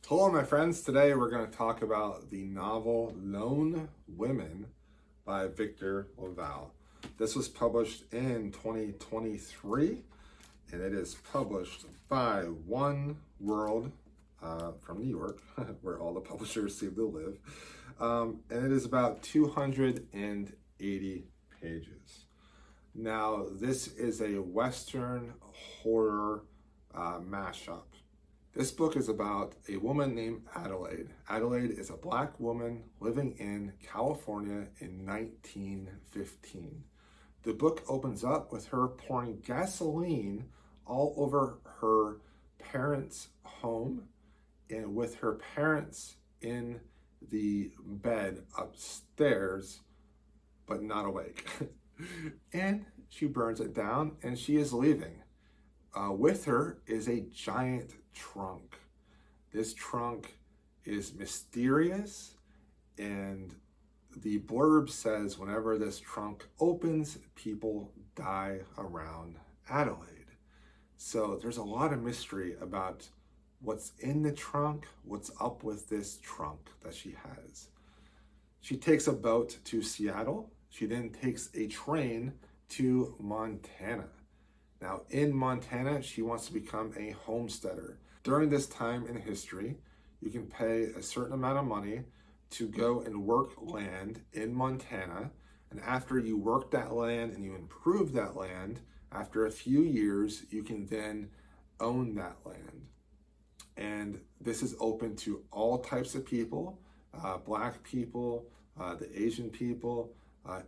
Hello, my friends. Today we're going to talk about the novel Lone Women by Victor LaValle. This was published in 2023, and it is published by One World from New York, where all the publishers seem to live. And it is about 280 pages. Now, this is a Western horror mashup. This book is about a woman named Adelaide. Adelaide is a black woman living in California in 1915. The book opens up with her pouring gasoline all over her parents' home and with her parents in the bed upstairs, but not awake. And she burns it down and she is leaving. With her is a giant trunk. This trunk is mysterious, and the blurb says whenever this trunk opens, people die around Adelaide. So there's a lot of mystery about what's in the trunk, what's up with this trunk that she has. She takes a boat to Seattle. She then takes a train to Montana. Now, in Montana, she wants to become a homesteader. During this time in history, you can pay a certain amount of money to go and work land in Montana. And after you work that land and you improve that land, after a few years, you can then own that land. And this is open to all types of people, black people, the Asian people,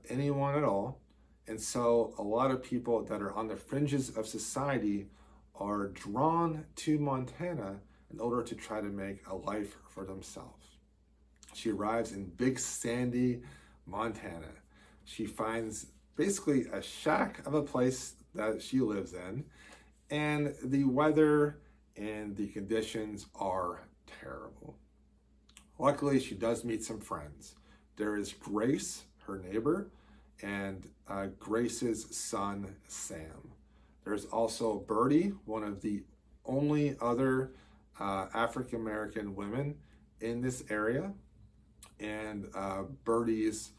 anyone at all. And so a lot of people that are on the fringes of society are drawn to Montana in order to try to make a life for themselves. She arrives in Big Sandy, Montana. She finds basically a shack of a place that she lives in, and the weather and the conditions are terrible. Luckily, she does meet some friends. There is Grace, her neighbor, and Grace's son, Sam. There's also Birdie, one of the only other African-American women in this area, and Birdie's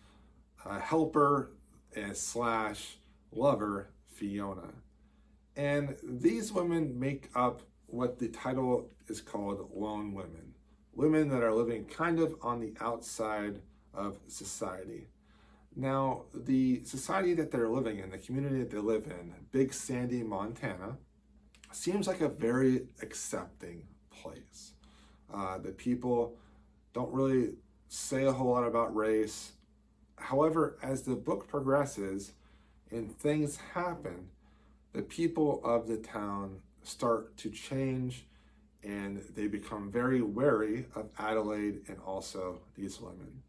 helper and slash lover, Fiona. And these women make up what the title is called Lone Women. Women that are living kind of on the outside of society. Now, the society that they're living in, the community that they live in, Big Sandy, Montana, seems like a very accepting place. The people don't really say a whole lot about race. However, as the book progresses and things happen, the people of the town start to change and they become very wary of Adelaide and also these women.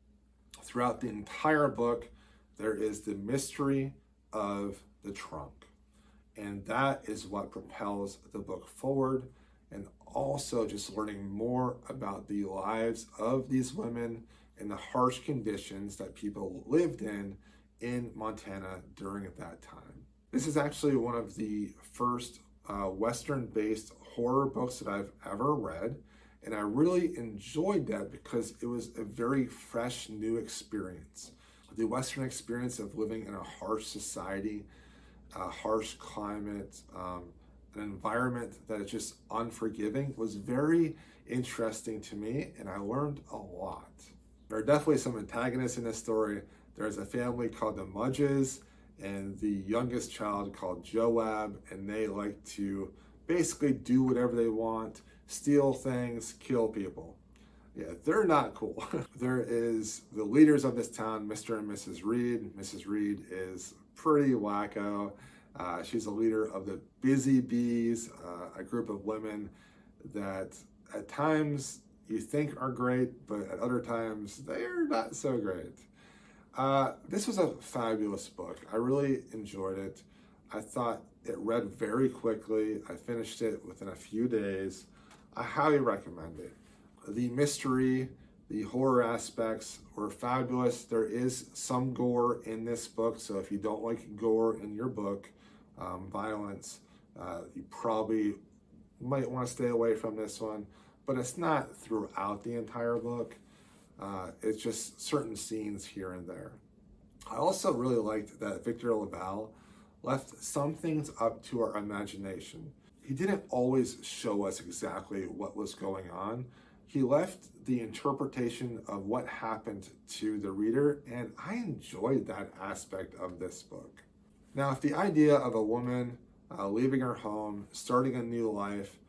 Throughout the entire book, there is the mystery of the trunk. And that is what propels the book forward, and also just learning more about the lives of these women and the harsh conditions that people lived in Montana during that time. This is actually one of the first Western-based horror books that I've ever read. And I really enjoyed that because it was a very fresh, new experience. The Western experience of living in a harsh society, a harsh climate, an environment that is just unforgiving was very interesting to me, and I learned a lot. There are definitely some antagonists in this story. There's a family called the Mudges and the youngest child called Joab, and they like to basically do whatever they want, steal things, kill people. Yeah, they're not cool. There is the leaders of this town, Mr. and Mrs. Reed. Mrs. Reed is pretty wacko. She's a leader of the Busy Bees, a group of women that at times you think are great, but at other times they're not so great. This was a fabulous book. I really enjoyed it. I thought it read very quickly. I finished it within a few days. I highly recommend it. The mystery, the horror aspects were fabulous. There is some gore in this book, so if you don't like gore in your book, violence, you probably might want to stay away from this one. but it's not throughout the entire book. It's just certain scenes here and there. I also really liked that Victor LaValle left some things up to our imagination. He didn't always show us exactly what was going on. He left the interpretation of what happened to the reader, and I enjoyed that aspect of this book. Now, if the idea of a woman leaving her home, starting a new life,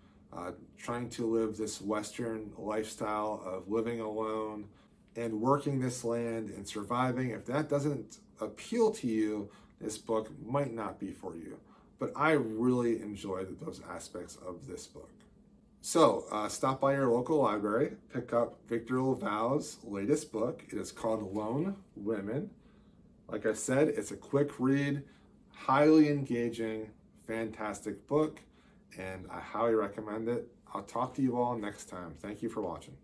trying to live this Western lifestyle of living alone and working this land and surviving, if that doesn't appeal to you, this book might not be for you. But I really enjoyed those aspects of this book. So stop by your local library, pick up Victor LaValle's latest book. It is called Lone Women. Like I said, it's a quick read, highly engaging, fantastic book, and I highly recommend it. I'll talk to you all next time. Thank you for watching.